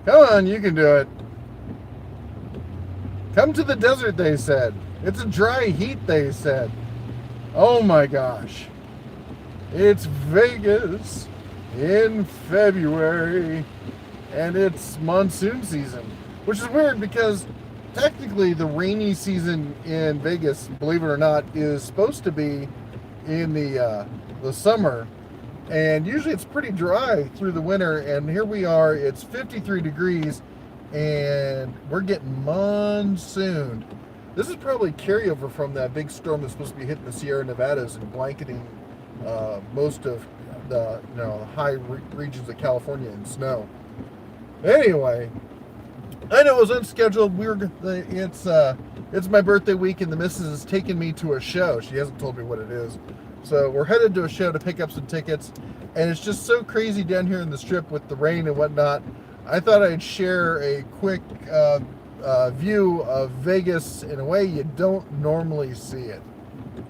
Come on, you can do it. Come to the desert, they said. It's a dry heat, they said. Oh my gosh. It's Vegas in February, and it's monsoon season, which is weird because technically the rainy season in Vegas, believe it or not, is supposed to be in the summer, and usually it's pretty dry through the winter. And here we are, it's 53 degrees, and we're getting monsooned. This is probably carryover from that big storm that's supposed to be hitting the Sierra Nevadas and blanketing most of the high regions of California in snow. Anyway, I know it was unscheduled. It's my birthday week, and the missus is taking me to a show. She hasn't told me what it is, so we're headed to a show to pick up some tickets. And it's just so crazy down here in the Strip with the rain and whatnot. I thought I'd share a quick view of Vegas in a way you don't normally see it,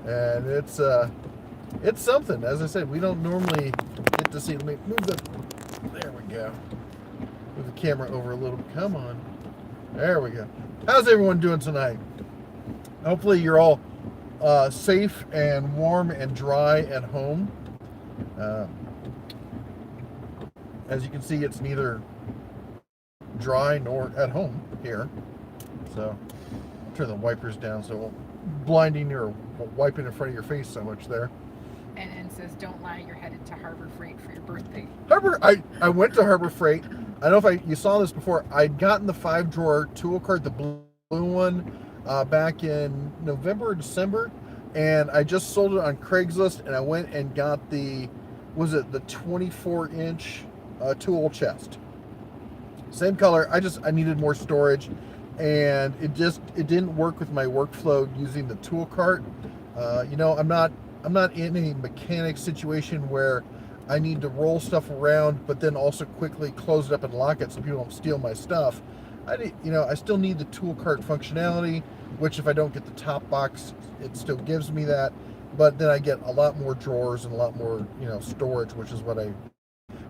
and it's something. As I said, we don't normally get to see. Let me move the. There we go. Move the camera over a little. Come on. There we go. How's everyone doing tonight? Hopefully you're all safe and warm and dry at home. As you can see, it's neither dry nor at home here. So I'll turn the wipers down so it won't blinding you or wiping in front of your face so much there. And it says, don't lie, you're headed to Harbor Freight for your birthday. I went to Harbor Freight. I don't know if you saw this before. I'd gotten the 5-drawer tool cart, the blue one, back in November or December, and I just sold it on Craigslist, and I went and got the 24-inch tool chest. Same color. I needed more storage, and it didn't work with my workflow using the tool cart. I'm not in a mechanic situation where I need to roll stuff around, but then also quickly close it up and lock it so people don't steal my stuff. I still need the tool cart functionality, which if I don't get the top box, it still gives me that. But then I get a lot more drawers and a lot more, storage, which is what I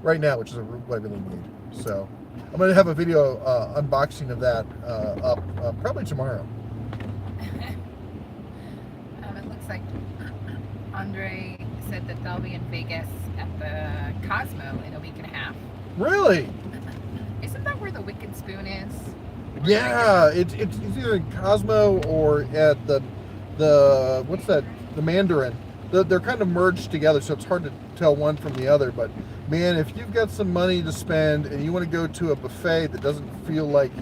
really need. So I'm going to have a video unboxing of that up probably tomorrow. It looks like Andre said that they'll be in Vegas at the Cosmo in a week and a half. Really? Isn't that where the Wicked Spoon is? Yeah, it's either in Cosmo or at the what's that? The Mandarin. They're kind of merged together, so it's hard to tell one from the other. But man, if you've got some money to spend and you want to go to a buffet that doesn't feel like,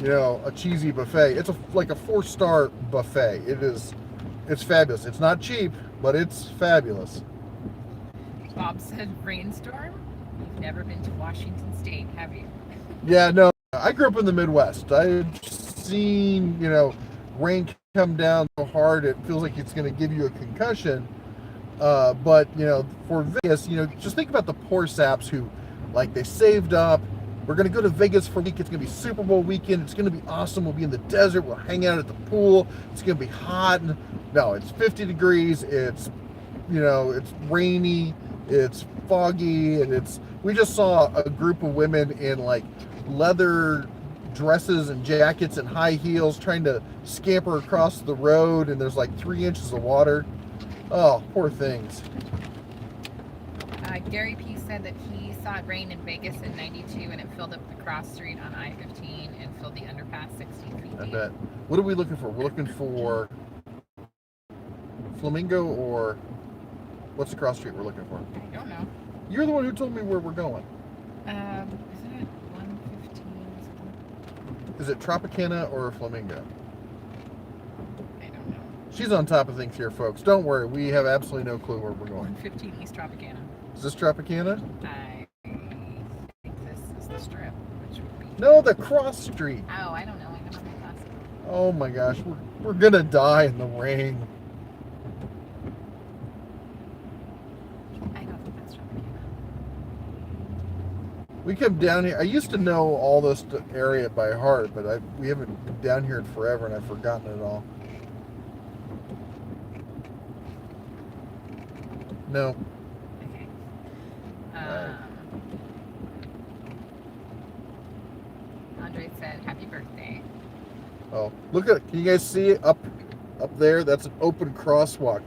a cheesy buffet, it's like a 4-star buffet. It's fabulous. It's not cheap, but it's fabulous. Bob said Rainstorm. You've never been to Washington State, have you? Yeah, no. I grew up in the Midwest. I've seen, rain come down so hard it feels like it's going to give you a concussion. But for Vegas, just think about the poor saps who, they saved up. We're going to go to Vegas for a week. It's going to be Super Bowl weekend. It's going to be awesome. We'll be in the desert. We'll hang out at the pool. It's going to be hot. No, it's 50 degrees. It's, it's rainy. It's foggy. And we just saw a group of women in leather dresses and jackets and high heels trying to scamper across the road. And there's 3 inches of water. Oh, poor things. Gary P. said that he saw it rain in Vegas in 92 and it filled up the cross street on I-15 and filled the underpass 16 feet deep. I bet. What are we looking for? We're looking for Flamingo, or what's the cross street we're looking for? I don't know. You're the one who told me where we're going. Isn't it 115 or something? Is it Tropicana or Flamingo? I don't know. She's on top of things here, folks. Don't worry. We have absolutely no clue where we're going. 115 East Tropicana. Is this Tropicana? I think this is the Strip, which would be... No, the cross street. Oh, I don't know. I never made last. Oh my gosh, we're gonna die in the rain. I don't think that's Tropicana. We come down here. I used to know all this area by heart, but we haven't been down here in forever, and I've forgotten it all. No. Okay. Andre said, "Happy birthday." Oh, look at it. Can you guys see it up there? That's an open crosswalk.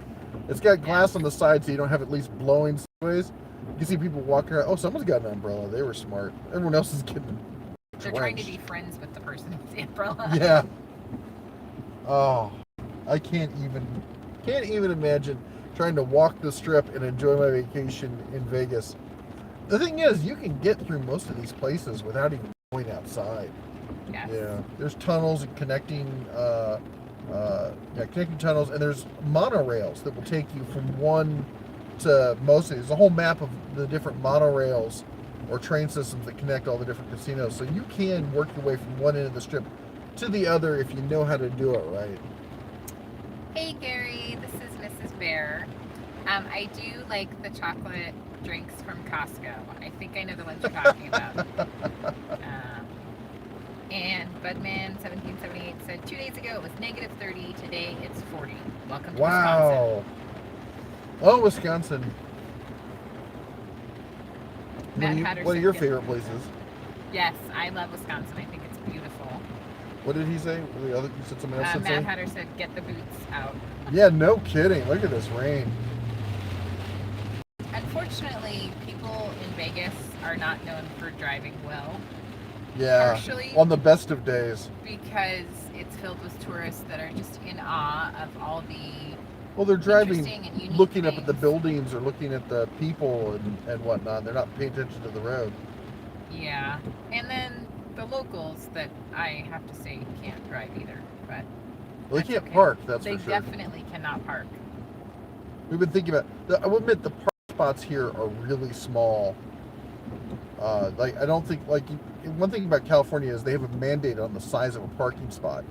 It's got glass on the side so you don't have it at least blowing sideways. You can see people walking around. Oh, someone's got an umbrella. They were smart. Everyone else is getting They're trying to be friends with the person with the umbrella. Yeah. Oh, I can't even imagine trying to walk the strip and enjoy my vacation in Vegas. The thing is, you can get through most of these places without even going outside. Yes. Yeah, there's tunnels and connecting tunnels, and there's monorails that will take you from one to most of these. There's a whole map of the different monorails or train systems that connect all the different casinos. So you can work your way from one end of the strip to the other if you know how to do it right. Hey Gary, this is Mrs. Bear. I do like the chocolate drinks from Costco. I think I know the ones you're talking about. And Budman1778 said 2 days ago it was negative 30. Today it's 40. Welcome to Wow. Wisconsin. Oh, Wisconsin. Matt What are your favorite places? Yes, I love Wisconsin. I think it's beautiful. What did he say? You said something else? Matt Hatter said, "Get the boots out." Yeah, no kidding. Look at this rain. Unfortunately, people in Vegas are not known for driving well. Yeah. Partially on the best of days. Because it's filled with tourists that are just in awe of all the Well, they're driving, interesting and unique looking up at the things. buildings or looking at the people and whatnot. They're not paying attention to the road. Yeah, and then the locals that I have to say can't drive either, but Well, they that's can't okay. park, that's They for sure. definitely cannot park. We've been thinking about, I will admit the park spots here are really small. Like, I don't think, like, one thing about California is they have a mandate on the size of a parking spot.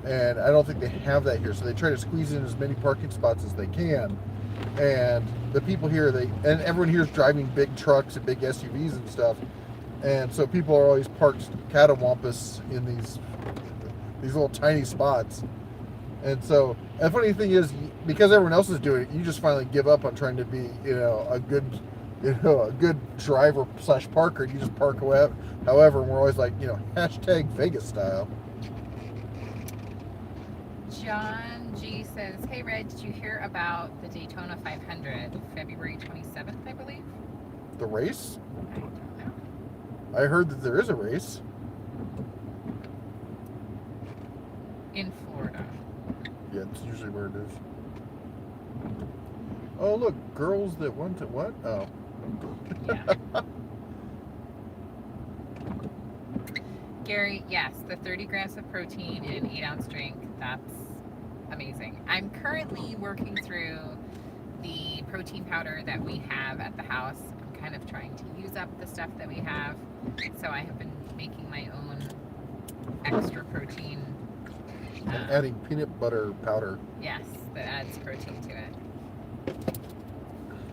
And I don't think they have that here. So they try to squeeze in as many parking spots as they can. And the people here, and everyone here is driving big trucks and big SUVs and stuff. And so people are always parked catawampus in these little tiny spots. And so, the funny thing is, because everyone else is doing it, you just finally give up on trying to be, a good driver / parker. And you just park away. However, we're always like, hashtag Vegas style. John G says, "Hey Red, did you hear about the Daytona 500, February 27th, I believe?" The race? I don't know. I heard that there is a race. In Florida. Yeah, it's usually where it is. Oh, look, girls that want to what? Oh. Yeah. Gary, yes, the 30 grams of protein in an 8-ounce drink, that's amazing. I'm currently working through the protein powder that we have at the house. I'm kind of trying to use up the stuff that we have. So I have been making my own extra protein. And adding peanut butter powder. Yes, that adds protein to it.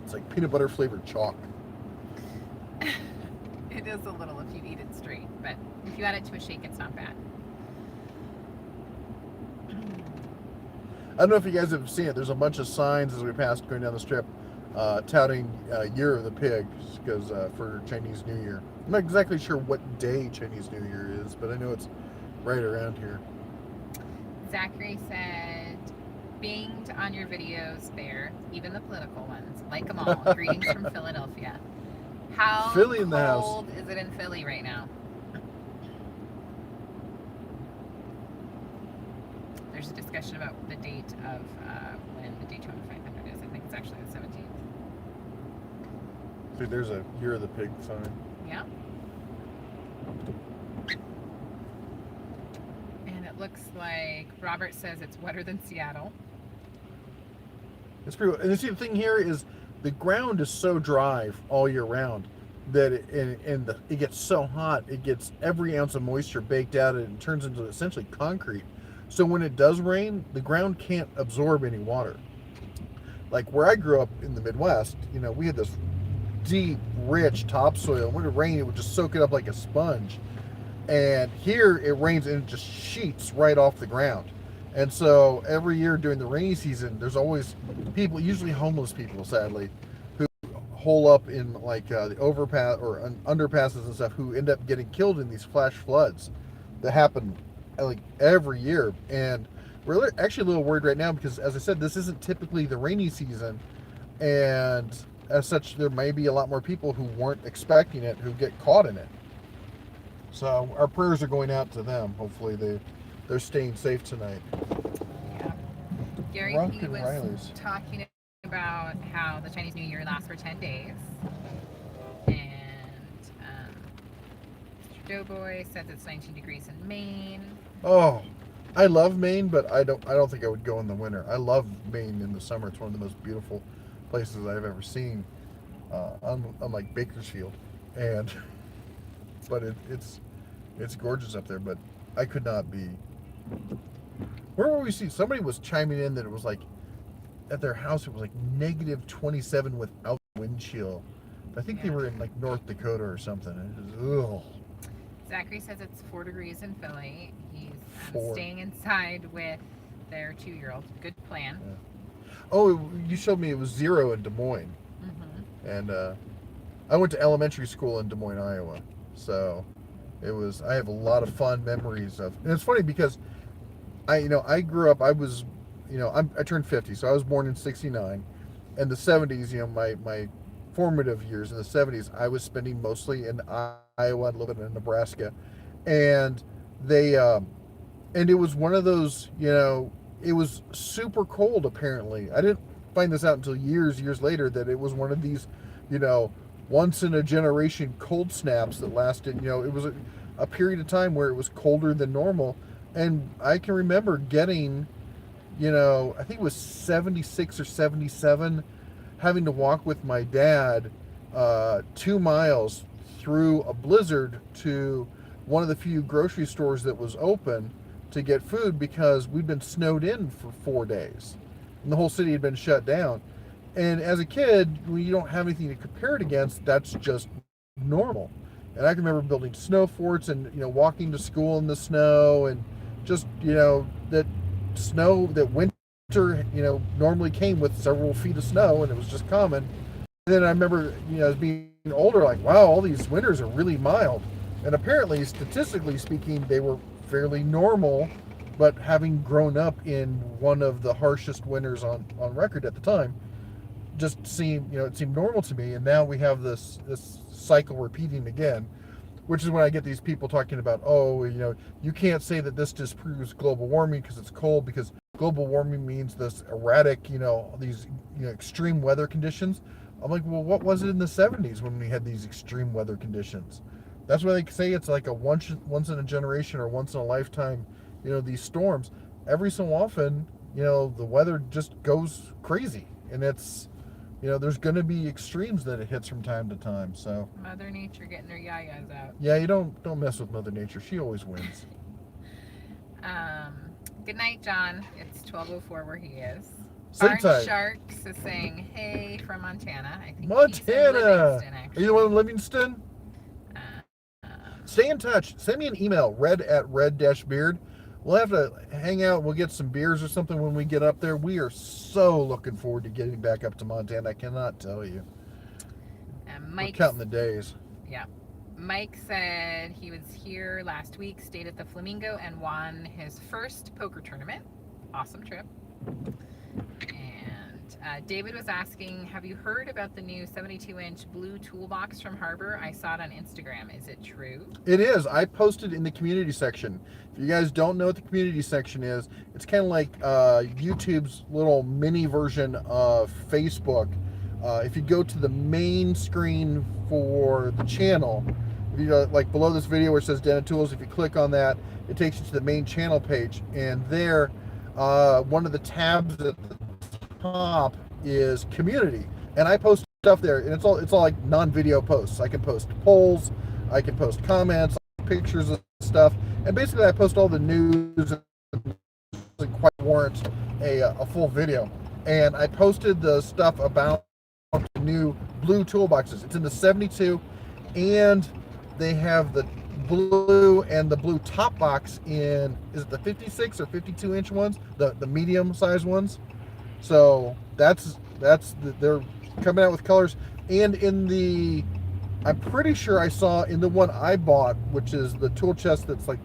It's like peanut butter flavored chalk. It is a little if you eat it straight, but if you add it to a shake, it's not bad. I don't know if you guys have seen it. There's a bunch of signs as we passed going down the strip touting Year of the Pig because for Chinese New Year. I'm not exactly sure what day Chinese New Year is, but I know it's right around here. Zachary said, "Binged on your videos there, even the political ones. Like them all. Greetings from Philadelphia." How Philly in the house. cold is it in Philly right now? There's a discussion about the date of when the Daytona 500 is. I think it's actually the 17th. See, there's a Year of the Pig sign. Yeah. And it looks like Robert says it's wetter than Seattle. It's pretty. And you see, the thing here is the ground is so dry all year round that it gets so hot, it gets every ounce of moisture baked out and it turns into essentially concrete. So when it does rain, the ground can't absorb any water. Like where I grew up in the Midwest, we had this deep, rich topsoil. When it rained, it would just soak it up like a sponge. And here it rains and it just sheets right off the ground. And so every year during the rainy season, there's always people, usually homeless people, sadly, who hole up in like the overpass or underpasses and stuff, who end up getting killed in these flash floods. that happen like every year. And we're actually a little worried right now because, as I said, this isn't typically the rainy season, and as such, there may be a lot more people who weren't expecting it who get caught in it. So our prayers are going out to them. Hopefully they're staying safe tonight. Yeah. Gary P was talking about how the Chinese New Year lasts for 10 days. And Mr. Doughboy says it's 19 degrees in Maine. Oh, I love Maine, but I don't think I would go in the winter. I love Maine in the summer. It's one of the most beautiful places I've ever seen. Unlike Bakersfield, but it's gorgeous up there. But I could not be. Where were we seeing? Somebody was chiming in that it was like at their house it was like -27 without wind chill. I think they were in like North Dakota or something. It was, ugh. Zachary says it's 4 degrees in Philly. He's staying inside with their 2-year-old. Good plan. Yeah. Oh, you showed me it was 0 in Des Moines. Mm-hmm. And I went to elementary school in Des Moines, Iowa. So it was. I have a lot of fond memories of. And it's funny because I grew up. I turned 50, so I was born in '69, and the '70s. My formative years in the '70s, I was spending mostly in Iowa, and a little bit in Nebraska, and and it was one of those. It was super cold. Apparently, I didn't find this out until years later that it was one of these, once in a generation cold snaps that lasted. It was a period of time where it was colder than normal. And I can remember getting, I think it was 76 or 77, having to walk with my dad 2 miles through a blizzard to one of the few grocery stores that was open to get food because we'd been snowed in for 4 days. And the whole city had been shut down. And as a kid, when you don't have anything to compare it against, that's just normal. And I can remember building snow forts and, walking to school in the snow and just, that snow, that winter, normally came with several feet of snow and it was just common. And then I remember, as being older, like, wow, all these winters are really mild. And apparently, statistically speaking, they were fairly normal, but having grown up in one of the harshest winters on record at the time, just seemed, it seemed normal to me. And now we have this cycle repeating again, which is when I get these people talking about, you can't say that this disproves global warming because it's cold, because global warming means this erratic, these extreme weather conditions. I'm like, well, what was it in the 70s when we had these extreme weather conditions? That's why they say it's like a once in a generation or once in a lifetime, these storms. Every so often, the weather just goes crazy, and it's, there's going to be extremes that it hits from time to time. So Mother Nature getting her yayas out. Yeah, you don't mess with Mother Nature. She always wins. Good night, John. It's 12:04 where he is. Sleep tight. Sharks is saying, hey, from Montana. I think Montana. He's in Livingston, Are you the one in Livingston? Stay in touch. Send me an email, red@red-beard. We'll have to hang out. We'll get some beers or something when we get up there. We are so looking forward to getting back up to Montana. I cannot tell you. We're counting the days. Yeah. Mike said he was here last week, stayed at the Flamingo, and won his first poker tournament. Awesome trip. And David was asking, have you heard about the new 72-inch blue toolbox from Harbor? I saw it on Instagram. Is it true? It is. I posted in the community section. If you guys don't know what the community section is, it's kind of like YouTube's little mini version of Facebook. If you go to the main screen for the channel, if you go, like below this video where it says Dental Tools, if you click on that, it takes you to the main channel page. And there, one of the tabs at the top is community, and I post stuff there, and it's all like non-video posts. I can post polls, I can post comments, pictures of stuff, and basically I post all the news that doesn't quite warrant a full video. And I posted the stuff about the new blue toolboxes. It's in the 72, and they have the blue and the blue top box in, is it the 56 or 52 inch ones, the medium size ones? So they're coming out with colors. And in the, I'm pretty sure I saw in the one I bought, which is the tool chest that's like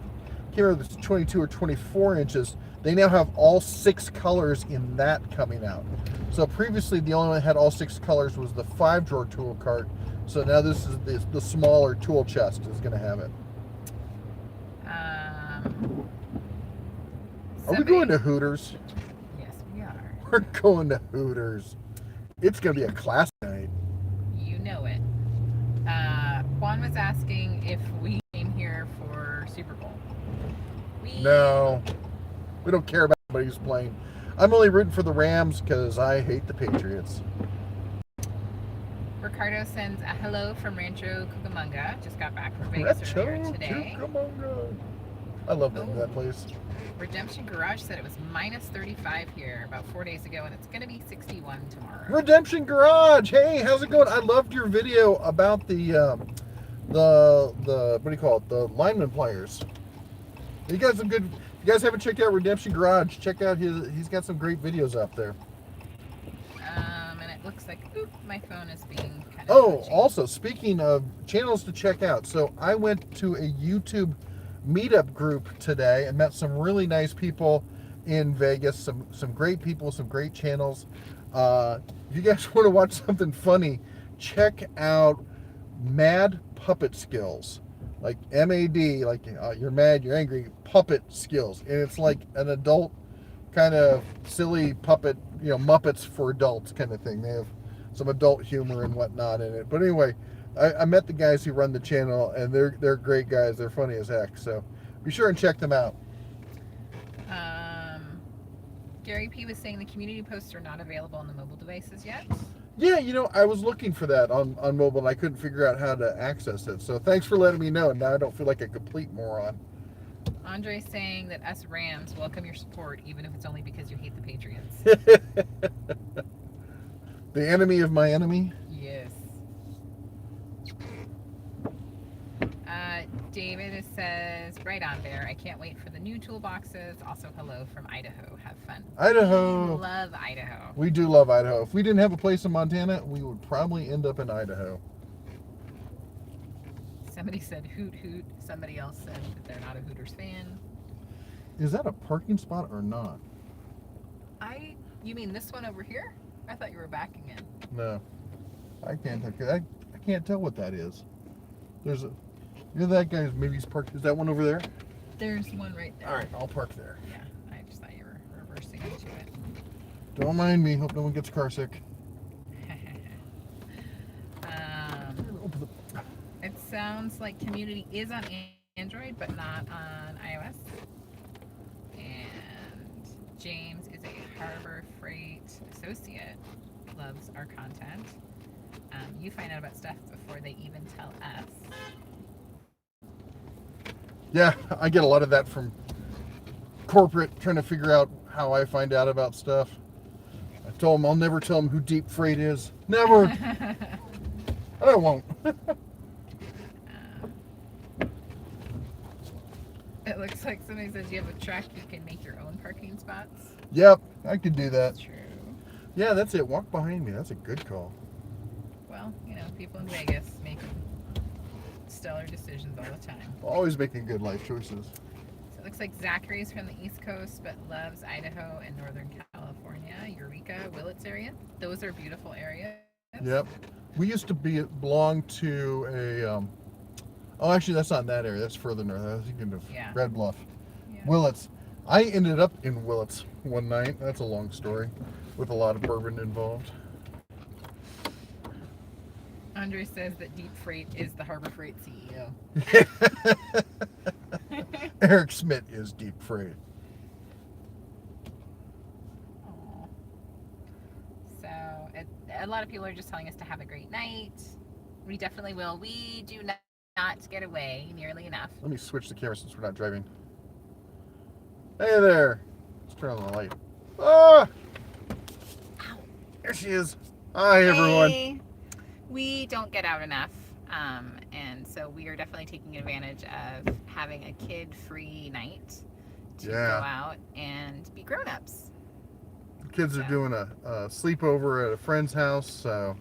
can't remember if it's 22 or 24 inches. They now have all 6 colors in that coming out. So previously the only one that had all 6 colors was the 5-drawer tool cart. So now this is the smaller tool chest is going to have it. Are we going to Hooters? Yes, we are. We're going to Hooters. It's going to be a class night. You know it. Juan was asking if we came here for Super Bowl. No, we don't care about anybody who's playing. I'm only rooting for the Rams because I hate the Patriots. Ricardo sends a hello from Rancho Cucamonga. Just got back from Vegas earlier today. Cucamonga. I love that place. Redemption Garage said it was minus 35 here about 4 days ago, and it's going to be 61 tomorrow. Redemption Garage. Hey, how's it going? I loved your video about the what do you call it? The lineman pliers. You guys some good. If you guys haven't checked out Redemption Garage, check out he's got some great videos up there. And it looks like my phone is being kind of. Oh, glitchy. also speaking of channels to check out, so I went to a YouTube meetup group today and met some really nice people in Vegas. Some great people, some great channels. If you guys want to watch something funny, check out Mad Puppet Skills. Like MAD, like you're mad, you're angry, puppet skills. And it's like an adult kind of silly puppet, Muppets for adults kind of thing. They have some adult humor and whatnot in it. But anyway, I met the guys who run the channel, and they're great guys. They're funny as heck. So be sure and check them out. Gary P was saying the community posts are not available on the mobile devices yet. Yeah, I was looking for that on mobile, and I couldn't figure out how to access it. So thanks for letting me know. Now I don't feel like a complete moron. Andre saying that us Rams welcome your support, even if it's only because you hate the Patriots. The enemy of my enemy? Yes. David says, right on there. I can't wait for the new toolboxes. Also, hello from Idaho. Have fun. Idaho. We love Idaho. We do love Idaho. If we didn't have a place in Montana, we would probably end up in Idaho. Somebody said hoot hoot. Somebody else said that they're not a Hooters fan. Is that a parking spot or not? You mean this one over here? I thought you were backing in. No. I can't tell what that is. There's a... that guy's maybe he's parked. Is that one over there? There's one right there. All right, I'll park there. Yeah, I just thought you were reversing into it. Don't mind me. Hope no one gets car sick. It sounds like Community is on Android, but not on iOS. And James is a Harbor Freight associate. Loves our content. You find out about stuff before they even tell us. Yeah, I get a lot of that from corporate, trying to figure out how I find out about stuff. I told them I'll never tell them who Deep Freight is. Never. I won't. It looks like somebody says you have a truck, you can make your own parking spots. Yep, I could do that. True. Yeah, that's it. Walk behind me. That's a good call. Well, people in Vegas make stellar decisions all the time. Always making good life choices. So it looks like Zachary's from the East Coast, but loves Idaho and Northern California, Eureka, Willits area. Those are beautiful areas. Yep. We used to belong to a... oh, actually, that's not in that area. That's further north. I was thinking of Red Bluff. Yeah. Willits. I ended up in Willits one night. That's a long story with a lot of bourbon involved. Andre says that Deep Freight is the Harbor Freight CEO. Eric Schmidt is Deep Freight. Aww. So a lot of people are just telling us to have a great night. We definitely will. We do not get away nearly enough. Let me switch the camera since we're not driving. Hey there. Let's turn on the light. Ah! Ow. There she is. Hi, everyone. Hey. We don't get out enough, and so we are definitely taking advantage of having a kid-free night to go out and be grown-ups. The kids are doing a sleepover at a friend's house, so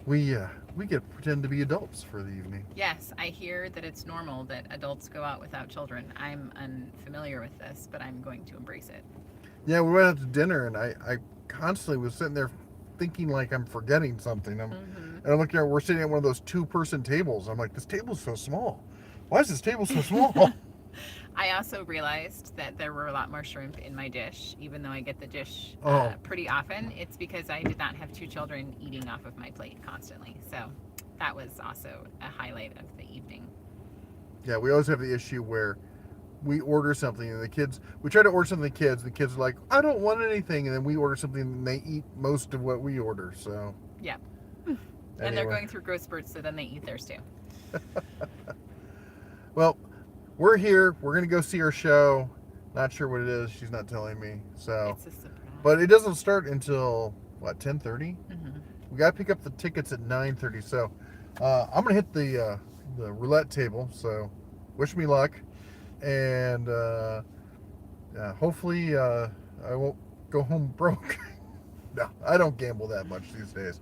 we we get to pretend to be adults for the evening. Yes, I hear that it's normal that adults go out without children. I'm unfamiliar with this, but I'm going to embrace it. Yeah, we went out to dinner, and I constantly was sitting there thinking like I'm forgetting something. And I'm looking at, we're sitting at one of those 2-person tables. I'm like, this table's so small. Why is this table so small? I also realized that there were a lot more shrimp in my dish, even though I get the dish Oh. pretty often. It's because I did not have 2 children eating off of my plate constantly. So that was also a highlight of the evening. Yeah, we always have the issue where we order something and we try to order something to the kids are like, I don't want anything, and then we order something and they eat most of what we order. So yeah. anyway. And they're going through growth spurts, so then they eat theirs too. Well, we're here. We're gonna go see our show. Not sure what it is. She's not telling me. So, it's a surprise. but it doesn't start until what, 10:30? Mm-hmm. We gotta pick up the tickets at 9:30. So I'm gonna hit the roulette table. So wish me luck, and hopefully I won't go home broke. No, I don't gamble that much these days.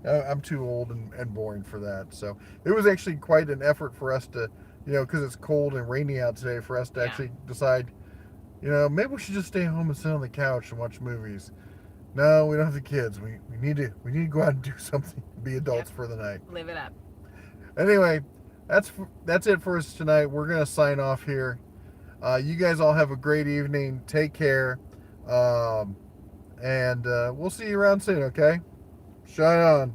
I'm too old and boring for that. So it was actually quite an effort for us to, because it's cold and rainy out today, for us to actually decide, maybe we should just stay home and sit on the couch and watch movies. No, we don't have the kids. We need to go out and do something. Be adults for the night. Live it up. Anyway, that's it for us tonight. We're gonna sign off here. You guys all have a great evening. Take care, and we'll see you around soon. Okay, shine on.